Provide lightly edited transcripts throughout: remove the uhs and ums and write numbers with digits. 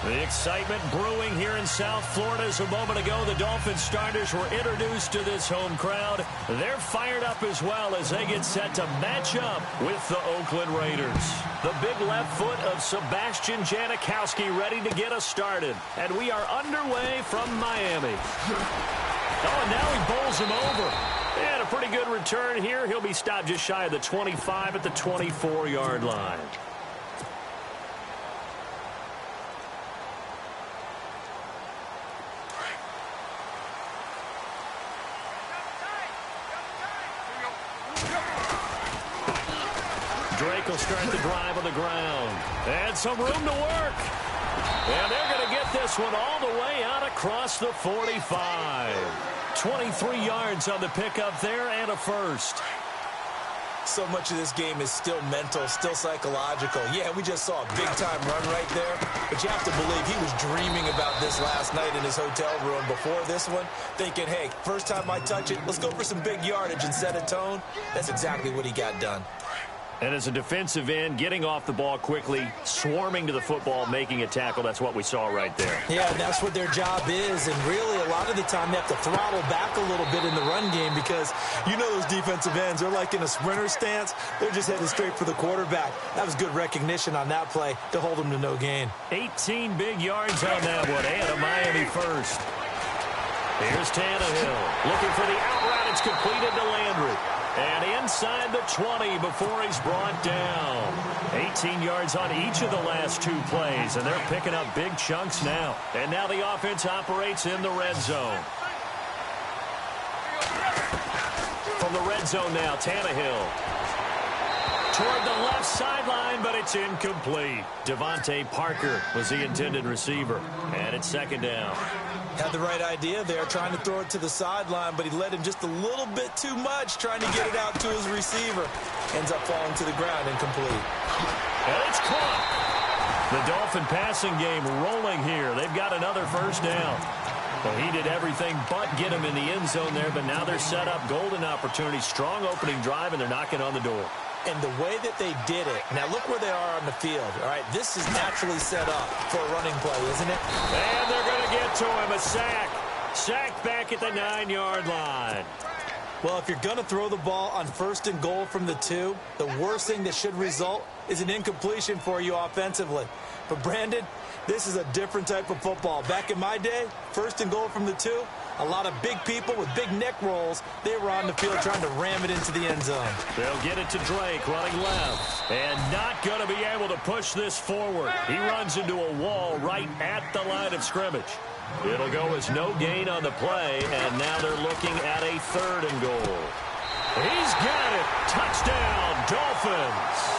The excitement brewing here in South Florida as a moment ago. The Dolphins starters were introduced to this home crowd. They're fired up as well as they get set to match up with the Oakland Raiders. The big left foot of Sebastian Janikowski ready to get us started. And we are underway from Miami. Oh, and now he bowls him over. And a pretty good return here. He'll be stopped just shy of the 25 at the 24-yard line. Drake will start the drive on the ground. And some room to work. And they're going to get this one all the way out across the 45. 23 yards on the pickup there and a first. So much of this game is still mental, still psychological. Yeah, we just saw a big-time run right there, but you have to believe he was dreaming about this last night in his hotel room before this one, thinking, hey, first time I touch it, let's go for some big yardage and set a tone. That's exactly what he got done. And as a defensive end, getting off the ball quickly, swarming to the football, making a tackle, that's what we saw right there. Yeah, that's what their job is, and really a lot of the time they have to throttle back a little bit in the run game because you know those defensive ends, they're like in a sprinter stance. They're just heading straight for the quarterback. That was good recognition on that play to hold them to no gain. 18 big yards on that one, and a Miami first. Here's Tannehill looking for the out route. It's completed to Landry. And inside the 20 before he's brought down. 18 yards on each of the last two plays, and they're picking up big chunks now. And now the offense operates in the red zone. From the red zone now, Tannehill. Toward the left sideline, but it's incomplete. Devontae Parker was the intended receiver. And it's second down. Had the right idea there, trying to throw it to the sideline, but he led him just a little bit too much, trying to get it out to his receiver. Ends up falling to the ground, incomplete. And it's caught. The Dolphin passing game rolling here. They've got another first down. Well, he did everything but get him in the end zone there, but now they're set up. Golden opportunity, strong opening drive, and they're knocking on the door. And the way that they did it, now look where they are on the field. All right, this is naturally set up for a running play, isn't it? And they're going to get to him, a sack. Sacked back at the 9-yard line. Well, if you're going to throw the ball on first and goal from the 2, the worst thing that should result is an incompletion for you offensively. But, Brandon, this is a different type of football. Back in my day, first and goal from the 2, a lot of big people with big neck rolls. They were on the field trying to ram it into the end zone. They'll get it to Drake running left. And not going to be able to push this forward. He runs into a wall right at the line of scrimmage. It'll go as no gain on the play, and now they're looking at a third and goal. He's got it. Touchdown, Dolphins.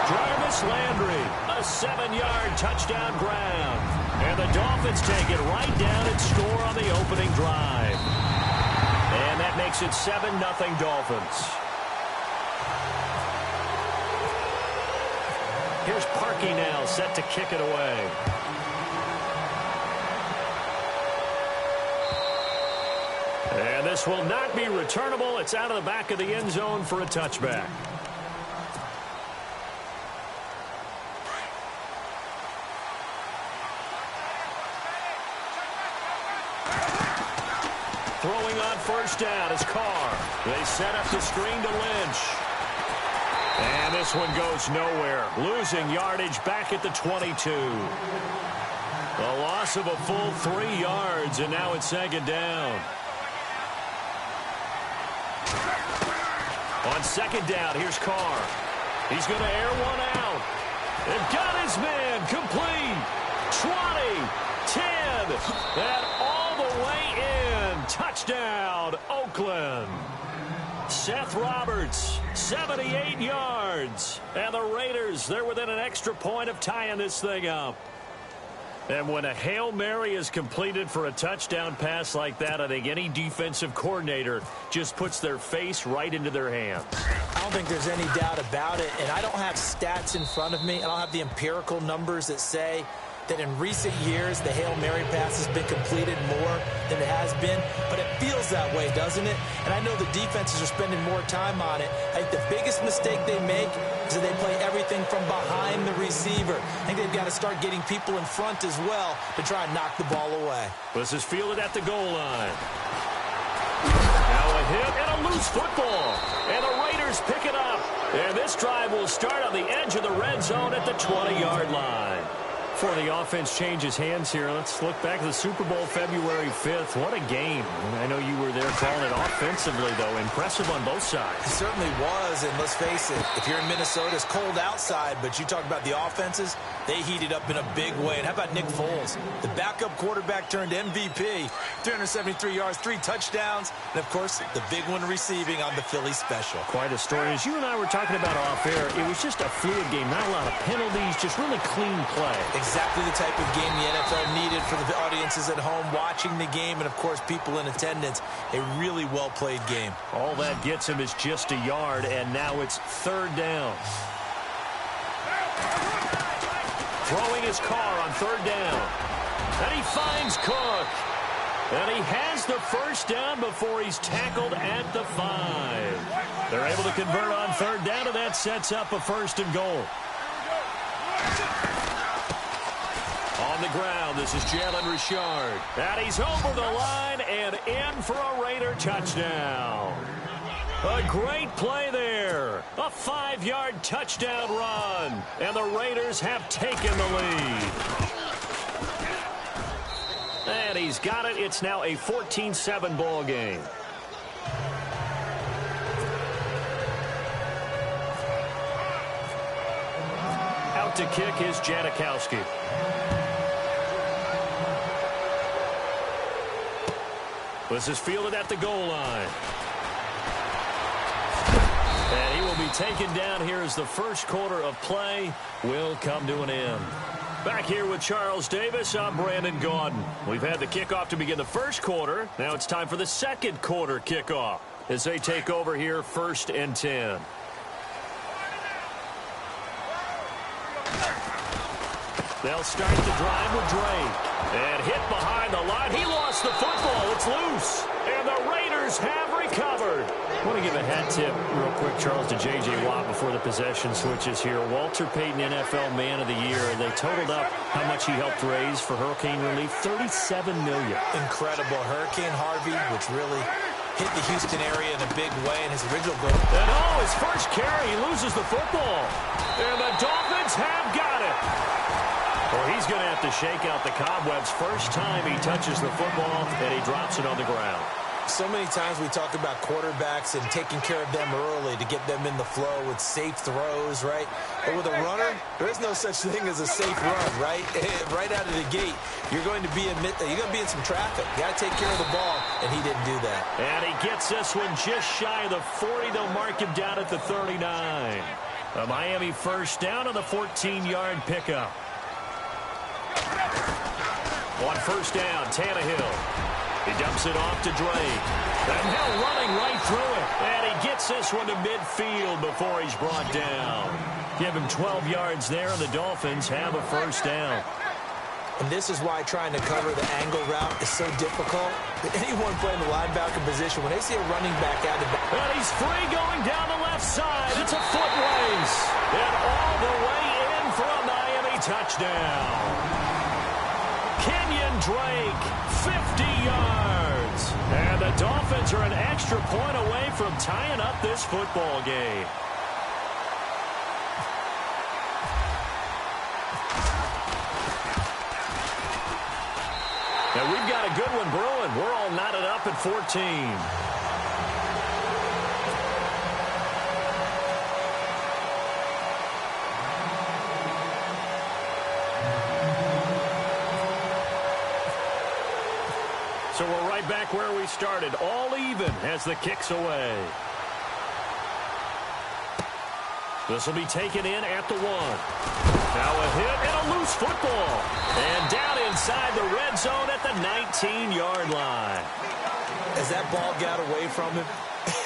Jarvis Landry, a 7-yard touchdown grab. And the Dolphins take it right down and score on the opening drive. And that makes it 7-0 Dolphins. Here's Parkey now set to kick it away. And this will not be returnable. It's out of the back of the end zone for a touchback. Throwing on first down is Carr. They set up the screen to Lynch. And this one goes nowhere. Losing yardage back at the 22. A loss of a full 3 yards, and now it's second down. On second down, here's Carr. He's going to air one out. They've got his man complete. 20, 10, and all the way in. Touchdown, Oakland. Seth Roberts, 78 yards. And the Raiders, they're within an extra point of tying this thing up. And when a Hail Mary is completed for a touchdown pass like that, I think any defensive coordinator just puts their face right into their hands. I don't think there's any doubt about it, and I don't have stats in front of me. I don't have the empirical numbers that say that in recent years, the Hail Mary pass has been completed more than it has been, but it feels that way, doesn't it? And I know the defenses are spending more time on it. I think the biggest mistake they make is that they play everything from behind the receiver. I think they've got to start getting people in front as well to try and knock the ball away. This is fielded at the goal line. Now a hit and a loose football. And the Raiders pick it up. And this drive will start on the edge of the red zone at the 20-yard line. Before the offense changes hands here, let's look back at the Super Bowl February 5th. What a game. I know you were there calling it offensively, though. Impressive on both sides. It certainly was, and let's face it, if you're in Minnesota, it's cold outside, but you talk about the offenses, they heated up in a big way. And how about Nick Foles? The backup quarterback turned MVP, 373 yards, 3 touchdowns, and, of course, the big one receiving on the Philly special. Quite a story. As you and I were talking about off air, it was just a fluid game, not a lot of penalties, just really clean play. Exactly the type of game the NFL needed for the audiences at home watching the game and, of course, people in attendance. A really well-played game. All that gets him is just a yard, and now it's 3rd down. Throwing his car on 3rd down. And he finds Cook. And he has the 1st down before he's tackled at the 5. They're able to convert on 3rd down, and that sets up a 1st and goal. On the ground, this is Jalen Richard. And he's over the line and in for a Raider touchdown. A great play there. A 5-yard touchdown run. And the Raiders have taken the lead. And he's got it. It's now a 14-7 ball game. Out to kick is Janikowski. This is fielded at the goal line. And he will be taken down here as the first quarter of play will come to an end. Back here with Charles Davis, I'm Brandon Gaudin. We've had the kickoff to begin the first quarter. Now it's time for the second quarter kickoff as they take over here 1st and 10. They'll start the drive with Drake. And hit behind the line. He lost the football. It's loose. And the Raiders have recovered. I want to give a hat tip real quick, Charles, to J.J. Watt before the possession switches here. Walter Payton, NFL Man of the Year. They totaled up how much he helped raise for hurricane relief. $37 million. Incredible. Hurricane Harvey, which really hit the Houston area in a big way in his original goal. And his first carry, he loses the football. And the Dolphins have got it. Well, he's going to have to shake out the cobwebs. First time he touches the football, and he drops it on the ground. So many times we talk about quarterbacks and taking care of them early to get them in the flow with safe throws, right? But with a runner, there is no such thing as a safe run, right? Right out of the gate, you're going to be in some traffic. You got to take care of the ball, and he didn't do that. And he gets this one just shy of the 40. They'll mark him down at the 39. A Miami 1st down on the 14-yard pickup. On 1st down, Tannehill. He dumps it off to Drake. And Hill running right through it. And he gets this one to midfield before he's brought down. Give him 12 yards there, and the Dolphins have a 1st down. And this is why trying to cover the angle route is so difficult. Anyone playing the linebacker position, when they see a running back out of the back. And he's free going down the left side. It's a foot race. And all the way in for a Miami touchdown. Kenyon Drake, 50 yards. And the Dolphins are an extra point away from tying up this football game. Now we've got a good one brewing. We're all knotted up at 14. So we're right back where we started, all even as the kick's away. This will be taken in at the 1. Now a hit and a loose football. And down inside the red zone at the 19-yard line. As that ball got away from him,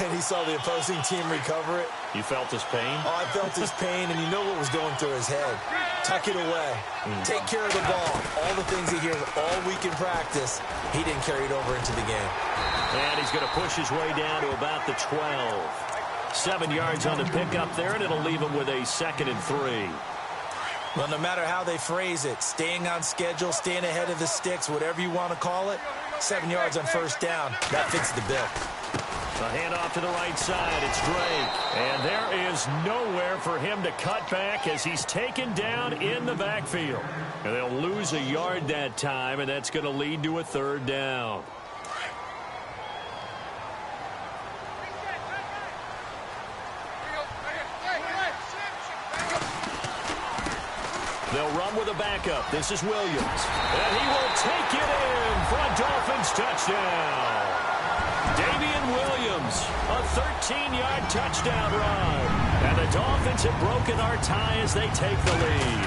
and he saw the opposing team recover it. You felt his pain? Oh, I felt his pain, and you know what was going through his head. Tuck it away. Take care of the ball. All the things he hears all week in practice, he didn't carry it over into the game. And he's going to push his way down to about the 12. 7 yards on the pickup there, and it'll leave him with a 2nd and 3. Well, no matter how they phrase it, staying on schedule, staying ahead of the sticks, whatever you want to call it, 7 yards on first down, that fits the bill. The handoff to the right side, it's Drake. And there is nowhere for him to cut back as he's taken down in the backfield. And they'll lose a yard that time, and that's going to lead to a 3rd down. They'll run with a backup. This is Williams. And he will take it in for a Dolphins touchdown. Damian Williams, a 13-yard touchdown run. And the Dolphins have broken our tie as they take the lead.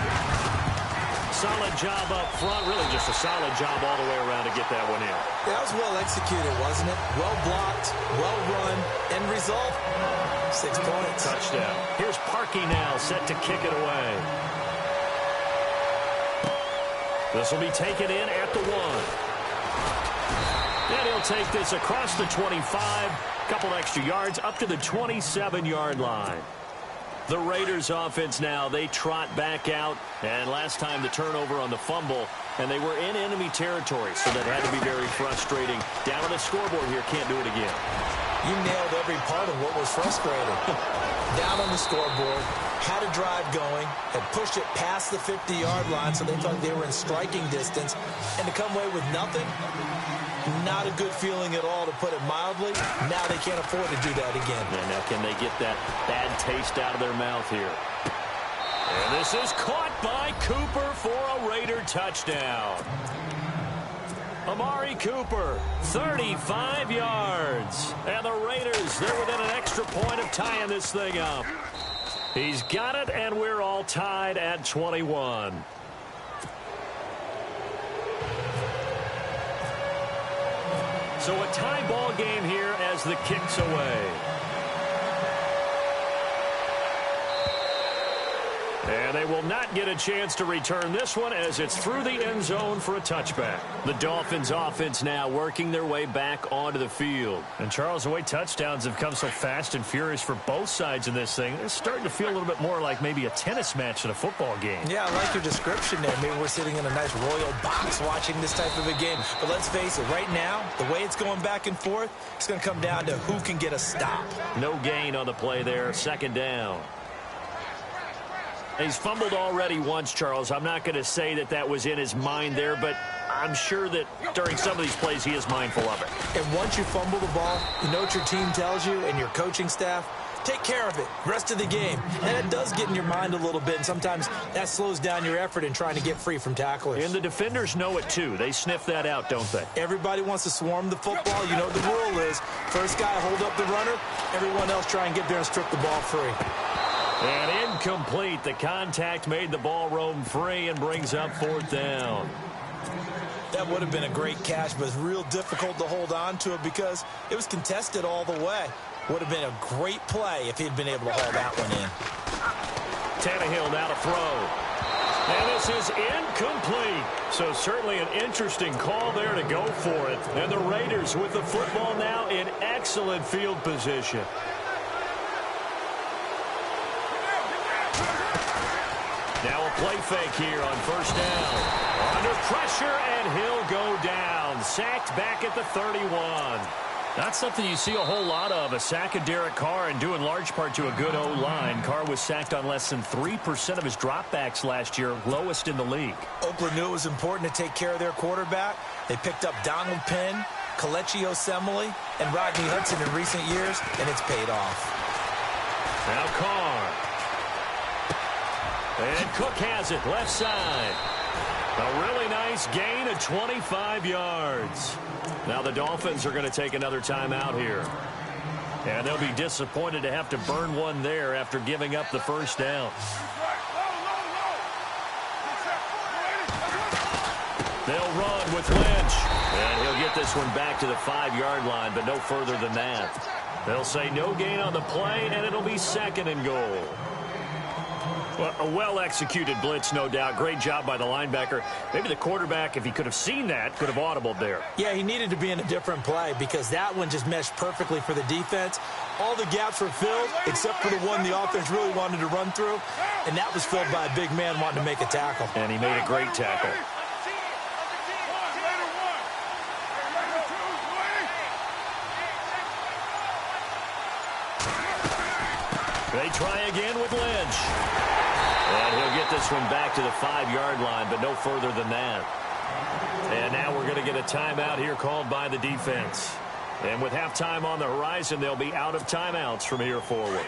Solid job up front. Really just a solid job all the way around to get that one in. That was well executed, wasn't it? Well blocked, well run. End result, 6 points. Touchdown. Here's Parkey now set to kick it away. This will be taken in at the 1. And he'll take this across the 25. Couple extra yards up to the 27-yard line. The Raiders offense now, they trot back out. And last time the turnover on the fumble, and they were in enemy territory, so that had to be very frustrating. Down on the scoreboard here, can't do it again. You nailed every part of what was frustrating. Down on the scoreboard, had a drive going, had pushed it past the 50-yard line, so they thought they were in striking distance, and to come away with nothing, not a good feeling at all, to put it mildly. Now they can't afford to do that again. Yeah, now can they get that bad taste out of their mouth here? And this is caught by Cooper for a Raider touchdown. Amari Cooper, 35 yards. And the Raiders, they're within an extra point of tying this thing up. He's got it, and we're all tied at 21. So a tie ball game here as the kick's away. And they will not get a chance to return this one as it's through the end zone for a touchback. The Dolphins offense now working their way back onto the field. And Charles, the way touchdowns have come so fast and furious for both sides in this thing, it's starting to feel a little bit more like maybe a tennis match than a football game. Yeah, I like your description there. Maybe we're sitting in a nice royal box watching this type of a game. But let's face it, right now, the way it's going back and forth, it's going to come down to who can get a stop. No gain on the play there, 2nd down. He's fumbled already once, Charles. I'm not going to say that that was in his mind there, but I'm sure that during some of these plays he is mindful of it. And once you fumble the ball, you know what your team tells you and your coaching staff? Take care of it. Rest of the game. And it does get in your mind a little bit, and sometimes that slows down your effort in trying to get free from tacklers. And the defenders know it, too. They sniff that out, don't they? Everybody wants to swarm the football. You know what the rule is. First guy, hold up the runner. Everyone else try and get there and strip the ball free. And incomplete. The contact made the ball roam free and brings up 4th down. That would have been a great catch, but it's real difficult to hold on to it because it was contested all the way. Would have been a great play if he'd been able to haul that one in. Tannehill now to throw. And this is incomplete. So certainly an interesting call there to go for it. And the Raiders with the football now in excellent field position. Now a play fake here on 1st down. Under pressure, and he'll go down. Sacked back at the 31. Not something you see a whole lot of, a sack of Derek Carr, and due in large part to a good O-line. Carr was sacked on less than 3% of his dropbacks last year, lowest in the league. Oakland knew it was important to take care of their quarterback. They picked up Donald Penn, Kelechi Osemele, and Rodney Hudson in recent years, and it's paid off. Now Carr. And Cook has it, left side. A really nice gain of 25 yards. Now the Dolphins are going to take another timeout here. And they'll be disappointed to have to burn one there after giving up the 1st down. They'll run with Lynch. And he'll get this one back to the 5-yard line, but no further than that. They'll say no gain on the play, and it'll be 2nd and goal. Well, a well-executed blitz, no doubt. Great job by the linebacker. Maybe the quarterback, if he could have seen that, could have audibled there. Yeah, he needed to be in a different play because that one just meshed perfectly for the defense. All the gaps were filled except for the one the offense really wanted to run through, and that was filled by a big man wanting to make a tackle. And he made a great tackle. They try again with Lynch. And he'll get this one back to the 5-yard line, but no further than that. And now we're going to get a timeout here called by the defense. And with halftime on the horizon, they'll be out of timeouts from here forward.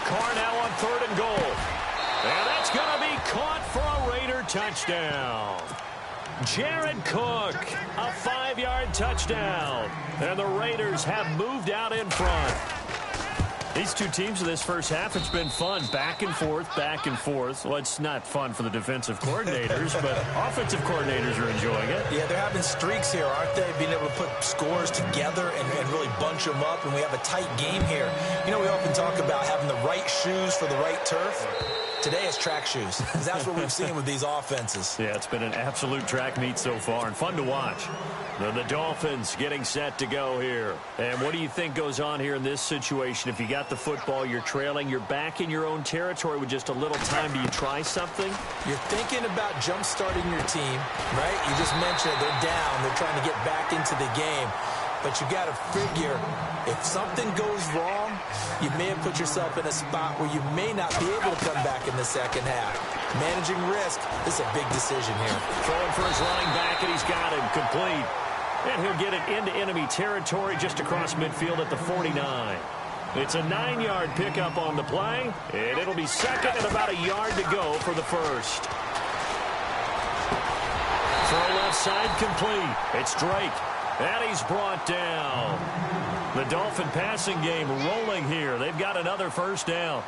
Carr now on 3rd and goal. And that's going to be caught for a Raider touchdown. Jared Cook, a 5-yard touchdown. And the Raiders have moved out in front. These two teams in this first half, it's been fun. Back and forth, back and forth. Well, it's not fun for the defensive coordinators, but offensive coordinators are enjoying it. Yeah, they're having streaks here, aren't they? Being able to put scores together and really bunch them up, and we have a tight game here. You know, we often talk about having the right shoes for the right turf. Today it's track shoes, because that's what we've seen with these offenses. Yeah, it's been an absolute track meet so far, and fun to watch. The Dolphins getting set to go here. And what do you think goes on here in this situation? If you got the football, you're trailing, you're back in your own territory with just a little time. Do you try something? You're thinking about jump-starting your team, right? You just mentioned it. They're down. They're trying to get back into the game. But you got to figure, if something goes wrong, you may have put yourself in a spot where you may not be able to come back in the second half. Managing risk is a big decision here. Throwing for his running back, and he's got him complete. And he'll get it into enemy territory just across midfield at the 49. It's a 9-yard pickup on the play, and it'll be 2nd and about a yard to go for the first. Throw left side complete. It's Drake. And he's brought down. The Dolphin passing game rolling here. They've got another first down.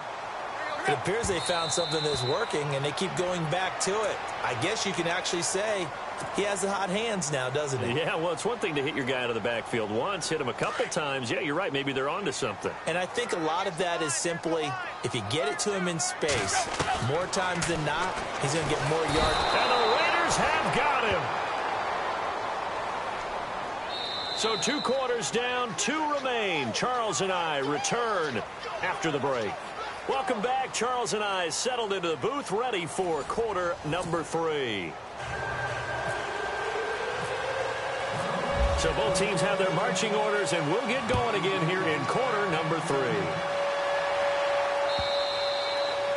It appears they found something that's working, and they keep going back to it. I guess you can actually say he has the hot hands now, doesn't he? Yeah, well, it's one thing to hit your guy out of the backfield once, hit him a couple times. Yeah, you're right. Maybe they're onto something. And I think a lot of that is simply, if you get it to him in space, more times than not, he's going to get more yards. And the Raiders have got him. So 2 quarters down, 2 remain. Charles and I return after the break. Welcome back. Charles and I settled into the booth, ready for quarter number 3. So both teams have their marching orders, and we'll get going again here in quarter number 3.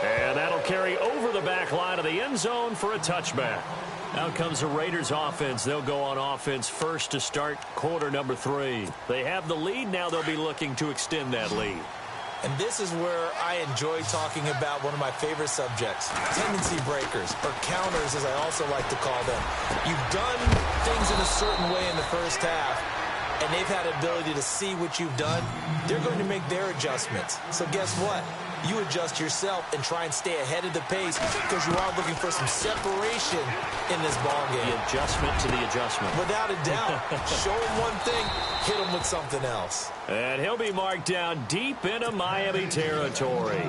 And that'll carry over the back line of the end zone for a touchback. Out comes the Raiders offense. They'll go on offense first to start quarter number 3. They have the lead. Now they'll be looking to extend that lead. And this is where I enjoy talking about one of my favorite subjects, tendency breakers, or counters as I also like to call them. You've done things in a certain way in the first half, and they've had the ability to see what you've done. They're going to make their adjustments. So guess what? You adjust yourself and try and stay ahead of the pace because you are looking for some separation in this ball game. The adjustment to the adjustment. Without a doubt. Show him one thing, hit him with something else. And he'll be marked down deep into Miami territory.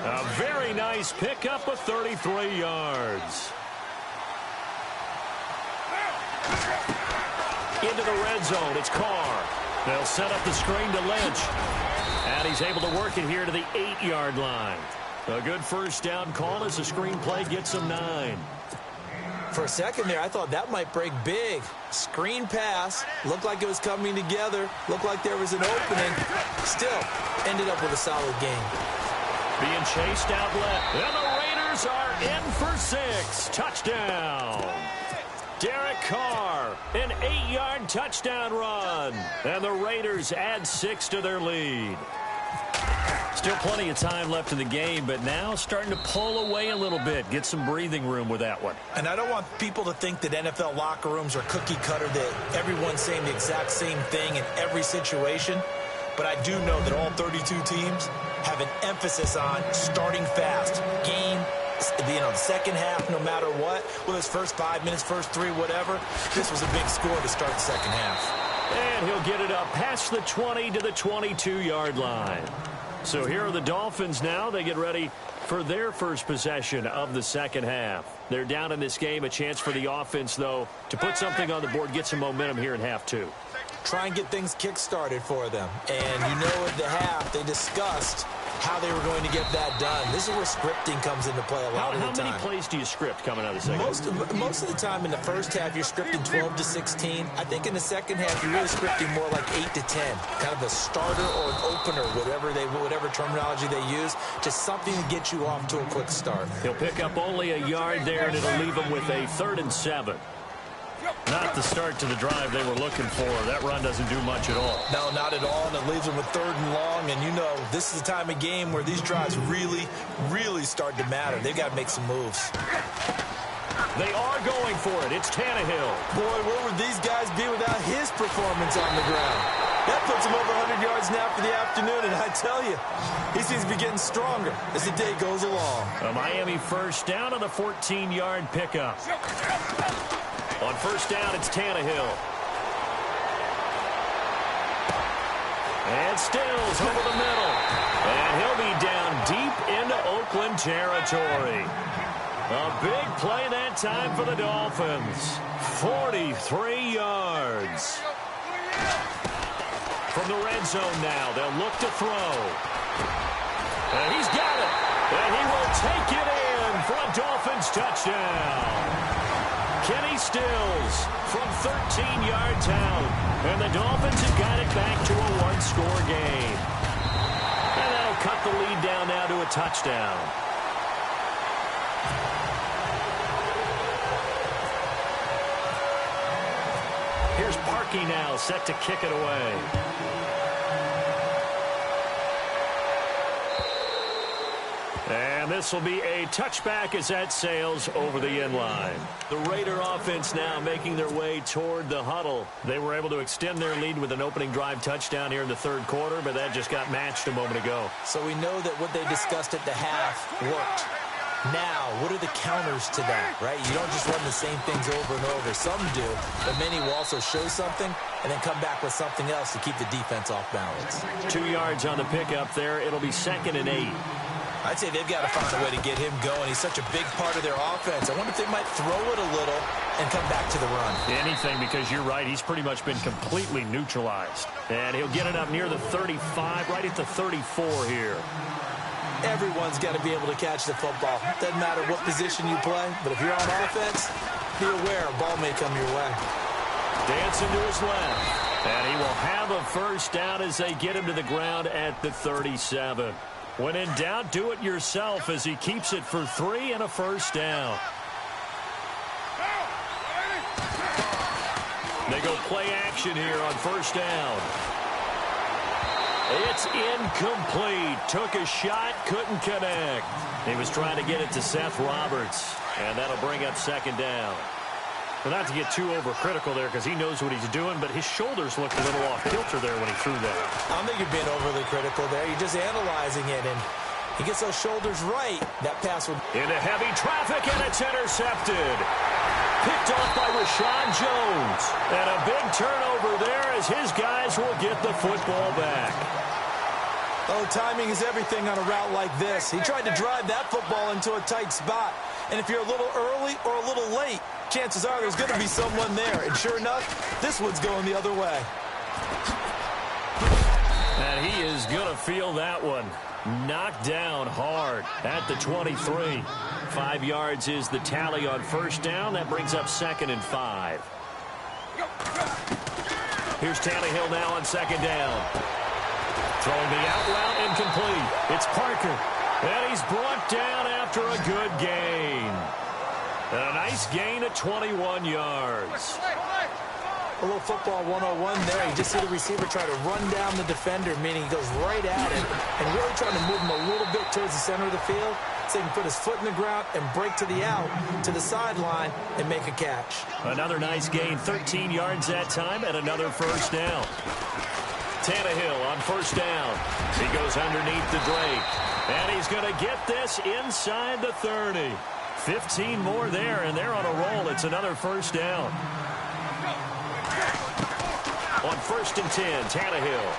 A very nice pickup of 33 yards. Into the red zone, it's Carr. They'll set up the screen to Lynch. And he's able to work it here to the 8-yard line. A good first down call as the screen play gets him 9. For a second there, I thought that might break big. Screen pass. Looked like it was coming together. Looked like there was an opening. Still, ended up with a solid game. Being chased out left. And the Raiders are in for 6. Touchdown. Derek Carr, an 8-yard touchdown run. And the Raiders add 6 to their lead. Still plenty of time left in the game, but now starting to pull away a little bit. Get some breathing room with that one. And I don't want people to think that NFL locker rooms are cookie cutter, that everyone's saying the exact same thing in every situation. But I do know that all 32 teams have an emphasis on starting fast, game the second half, no matter what, whether it's first 5 minutes, first 3, whatever, this was a big score to start the second half. And he'll get it up past the 20 to the 22-yard line. So here are the Dolphins now. They get ready for their first possession of the second half. They're down in this game. A chance for the offense, though, to put something on the board, get some momentum here in half two. Try and get things kick-started for them. And you know at the half, they discussed how they were going to get that done. This is where scripting comes into play a lot of the time. How many plays do you script coming out of the second half? Most of the time in the first half, you're scripting 12 to 16. I think in the second half, you're really scripting more like 8 to 10. Kind of a starter or an opener, whatever terminology they use. Just something to get you off to a quick start. He'll pick up only a yard there, and it'll leave him with a 3rd and 7. Not the start to the drive they were looking for. That run doesn't do much at all. No, not at all, and it leaves them with 3rd and long. And you know, this is the time of game where these drives really, really start to matter. They've got to make some moves. They are going for it. It's Tannehill. Boy, where would these guys be without his performance on the ground? That puts him over 100 yards now for the afternoon, and I tell you, he seems to be getting stronger as the day goes along. A Miami first down on a 14-yard pickup. On first down, it's Tannehill. And Stills over the middle. And he'll be down deep into Oakland territory. A big play that time for the Dolphins. 43 yards. From the red zone now, they'll look to throw. And he's got it. And he will take it in for a Dolphins touchdown. Kenny Stills from 13 yards out. And the Dolphins have got it back to a one-score game. And that'll cut the lead down now to a touchdown. Here's Parkey now, set to kick it away. And this will be a touchback as that sails over the end line. The Raider offense now making their way toward the huddle. They were able to extend their lead with an opening drive touchdown here in the third quarter, but that just got matched a moment ago. So we know that what they discussed at the half worked. Now, what are the counters to that, right? You don't just run the same things over and over. Some do, but many will also show something and then come back with something else to keep the defense off balance. 2 yards on the pickup there. It'll be 2nd and 8. I'd say they've got to find a way to get him going. He's such a big part of their offense. I wonder if they might throw it a little and come back to the run. Anything, because you're right. He's pretty much been completely neutralized. And he'll get it up near the 35, right at the 34 here. Everyone's got to be able to catch the football. Doesn't matter what position you play, but if you're on offense, be aware a ball may come your way. Dancing to his left. And he will have a first down as they get him to the ground at the 37. When in doubt, do it yourself as he keeps it for 3 and a first down. They go play action here on first down. It's incomplete. Took a shot, couldn't connect. He was trying to get it to Seth Roberts, and that'll bring up 2nd down. Well, not to get too overcritical there because he knows what he's doing, but his shoulders looked a little off kilter there when he threw that. I don't think you're being overly critical there. You're just analyzing it, and he gets those shoulders right. That pass would... Into heavy traffic, and it's intercepted. Picked off by Rashad Jones. And a big turnover there as his guys will get the football back. Oh, timing is everything on a route like this. He tried to drive that football into a tight spot. And if you're a little early or a little late, chances are there's going to be someone there. And sure enough, this one's going the other way. And he is going to feel that one. Knocked down hard at the 23. 5 yards is the tally on first down. That brings up 2nd and 5. Here's Tannehill now on 2nd down. Throwing the out route incomplete. It's Parker. And he's brought down after a good gain. And a nice gain of 21 yards. A little football 101 there. You just see the receiver try to run down the defender, meaning he goes right at him and really trying to move him a little bit towards the center of the field so he can put his foot in the ground and break to the out, to the sideline, and make a catch. Another nice gain, 13 yards that time, and another first down. Tannehill on first down. He goes underneath to Drake. And he's going to get this inside the 30. 15 more there, and they're on a roll. It's another first down. On 1st and 10, Tannehill.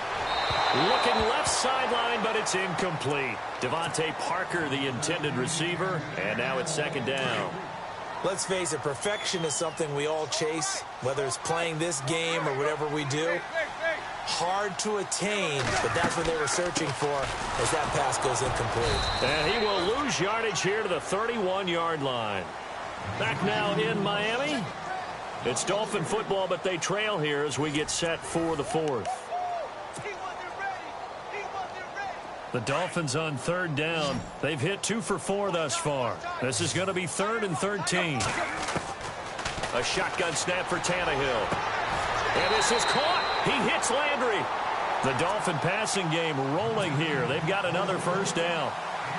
Looking left sideline, but it's incomplete. Devontae Parker, the intended receiver, and now it's 2nd down. Let's face it, perfection is something we all chase, whether it's playing this game or whatever we do. Hard to attain, but that's what they were searching for as that pass goes incomplete. And he will lose yardage here to the 31-yard line. Back now in Miami. It's Dolphin football, but they trail here as we get set for the 4th. The Dolphins on 3rd down. They've hit 2 for 4 thus far. This is going to be 3rd and 13. A shotgun snap for Tannehill. And this is caught. He hits Landry. The Dolphin passing game rolling here. They've got another first down.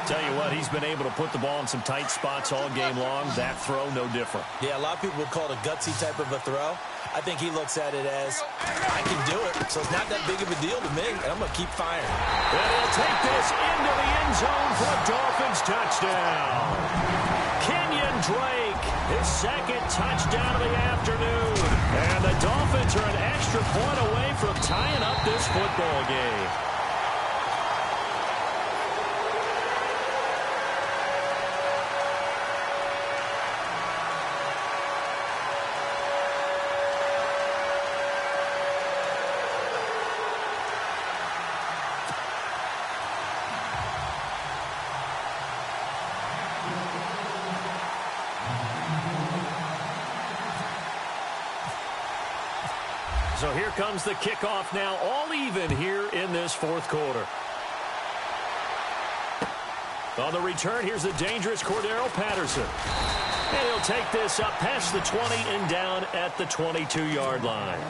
Tell you what, he's been able to put the ball in some tight spots all game long. That throw, no different. Yeah, a lot of people would call it a gutsy type of a throw. I think he looks at it as, I can do it, so it's not that big of a deal to me, and I'm going to keep firing. And he'll take this into the end zone for a Dolphins touchdown. Kenyon Drake, his 2nd touchdown of the afternoon. And the Dolphins are an extra point away from tying up this football game. So here comes the kickoff now, all even here in this 4th quarter. On the return, here's the dangerous Cordero Patterson. And he'll take this up past the 20 and down at the 22-yard line.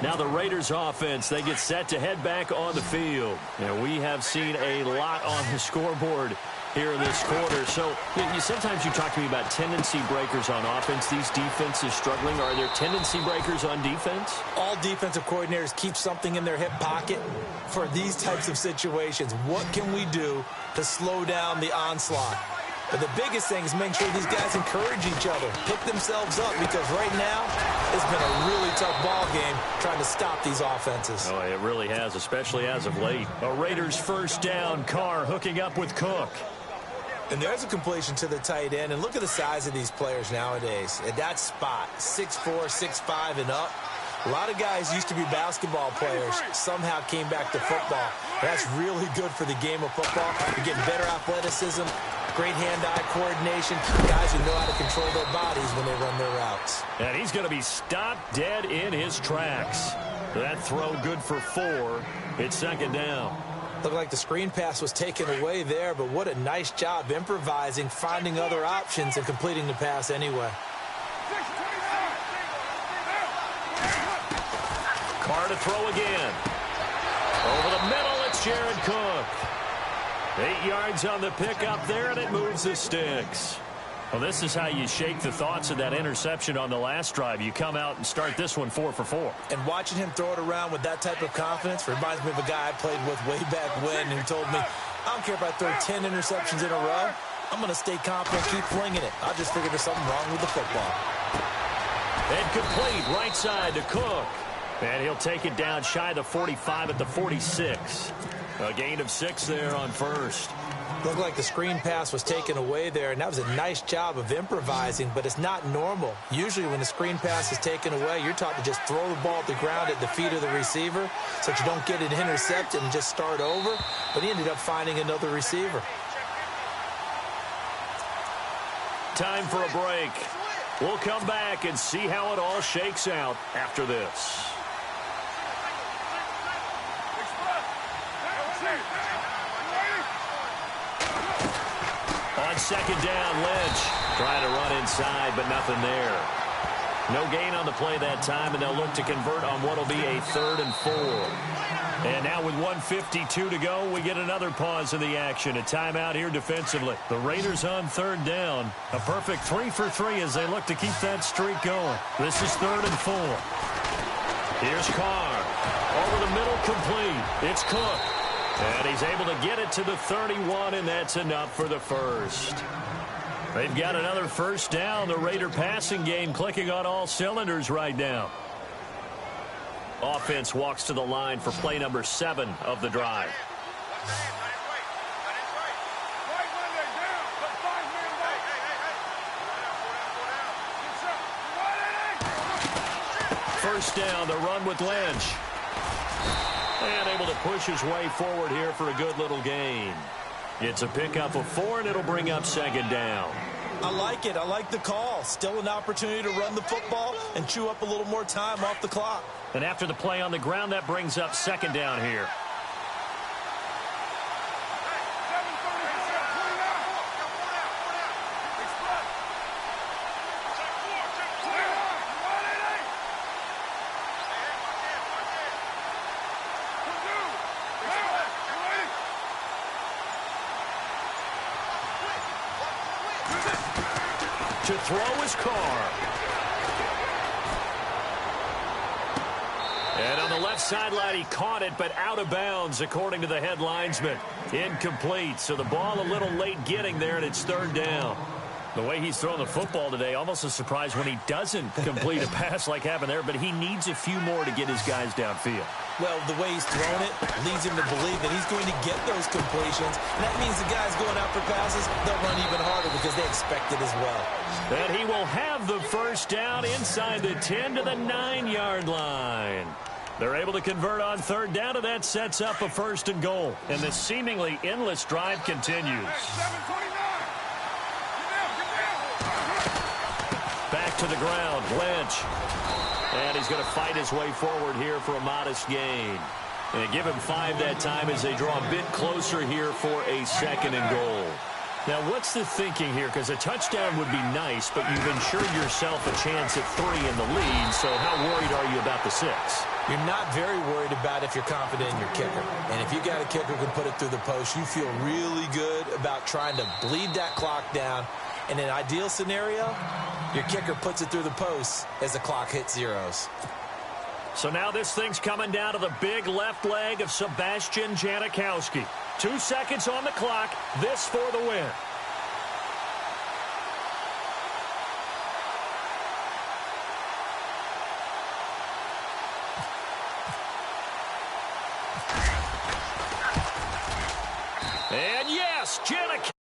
Now the Raiders offense, they get set to head back on the field. And we have seen a lot on the scoreboard here in this quarter. So sometimes you talk to me about tendency breakers on offense. These defenses struggling. Are there tendency breakers on defense? All defensive coordinators keep something in their hip pocket for these types of situations. What can we do to slow down the onslaught? But the biggest thing is making sure these guys encourage each other, pick themselves up, because right now it's been a really tough ball game trying to stop these offenses. Oh, it really has, especially as of late. A Raiders first down. Carr hooking up with Cook. And there's a completion to the tight end. And look at the size of these players nowadays. At that spot, 6'4", 6'5", and up. A lot of guys used to be basketball players, somehow came back to football. That's really good for the game of football. You're getting better athleticism, great hand-eye coordination, guys who know how to control their bodies when they run their routes. And he's going to be stopped dead in his tracks. That throw good for 4. It's 2nd down. Looked like the screen pass was taken away there, but what a nice job improvising, finding other options, and completing the pass anyway. Carr to throw again. Over the middle, it's Jared Cook. 8 yards on the pickup there, and it moves the sticks. Well, this is how you shake the thoughts of that interception on the last drive. You come out and start this one 4 for 4. And watching him throw it around with that type of confidence reminds me of a guy I played with way back when who told me, I don't care if I throw 10 interceptions in a row. I'm going to stay confident, keep flinging it. I just figured there's something wrong with the football. And complete right side to Cook. And he'll take it down shy of the 45 at the 46. A gain of 6 there on first. Looked like the screen pass was taken away there, and that was a nice job of improvising, but it's not normal. Usually when the screen pass is taken away, you're taught to just throw the ball at the ground at the feet of the receiver so that you don't get it intercepted and just start over, but he ended up finding another receiver. Time for a break. We'll come back and see how it all shakes out after this. On 2nd down, Lynch trying to run inside, but nothing there. No gain on the play that time, and they'll look to convert on what will be a 3rd and 4. And now with 1:52 to go, we get another pause in the action. A timeout here defensively. The Raiders on 3rd down. A perfect 3 for 3 as they look to keep that streak going. This is 3rd and 4. Here's Carr. Over the middle, complete. It's Cook. And he's able to get it to the 31, and that's enough for the first. They've got another first down. The Raider passing game clicking on all cylinders right now. Offense walks to the line for play number 7 of the drive. First down, the run with Lynch. And able to push his way forward here for a good little gain. It's a pickup of 4, and it'll bring up second down. I like it. I like the call. Still an opportunity to run the football and chew up a little more time off the clock. And after the play on the ground, that brings up second down here. To throw his Carr. And on the left sideline, he caught it, but out of bounds, according to the head linesman. Incomplete, so the ball a little late getting there, and it's third down. The way he's throwing the football today, almost a surprise when he doesn't complete a pass like happened there, but he needs a few more to get his guys downfield. Well, the way he's thrown it leads him to believe that he's going to get those completions. And that means the guys going out for passes, they'll run even harder because they expect it as well. And he will have the first down inside the 10 to the 9-yard line. They're able to convert on third down, and that sets up a first and goal. And the seemingly endless drive continues. Back to the ground, Lynch. And he's going to fight his way forward here for a modest gain. And they give him 5 that time as they draw a bit closer here for a second and goal. Now, what's the thinking here? Because a touchdown would be nice, but you've ensured yourself a chance at 3 in the lead, so how worried are you about the 6? You're not very worried about if you're confident in your kicker. And if you got a kicker who can put it through the post, you feel really good about trying to bleed that clock down. In an ideal scenario, your kicker puts it through the post as the clock hits zeros. So now this thing's coming down to the big left leg of Sebastian Janikowski. 2 seconds on the clock. This for the win. And yes, Janikowski.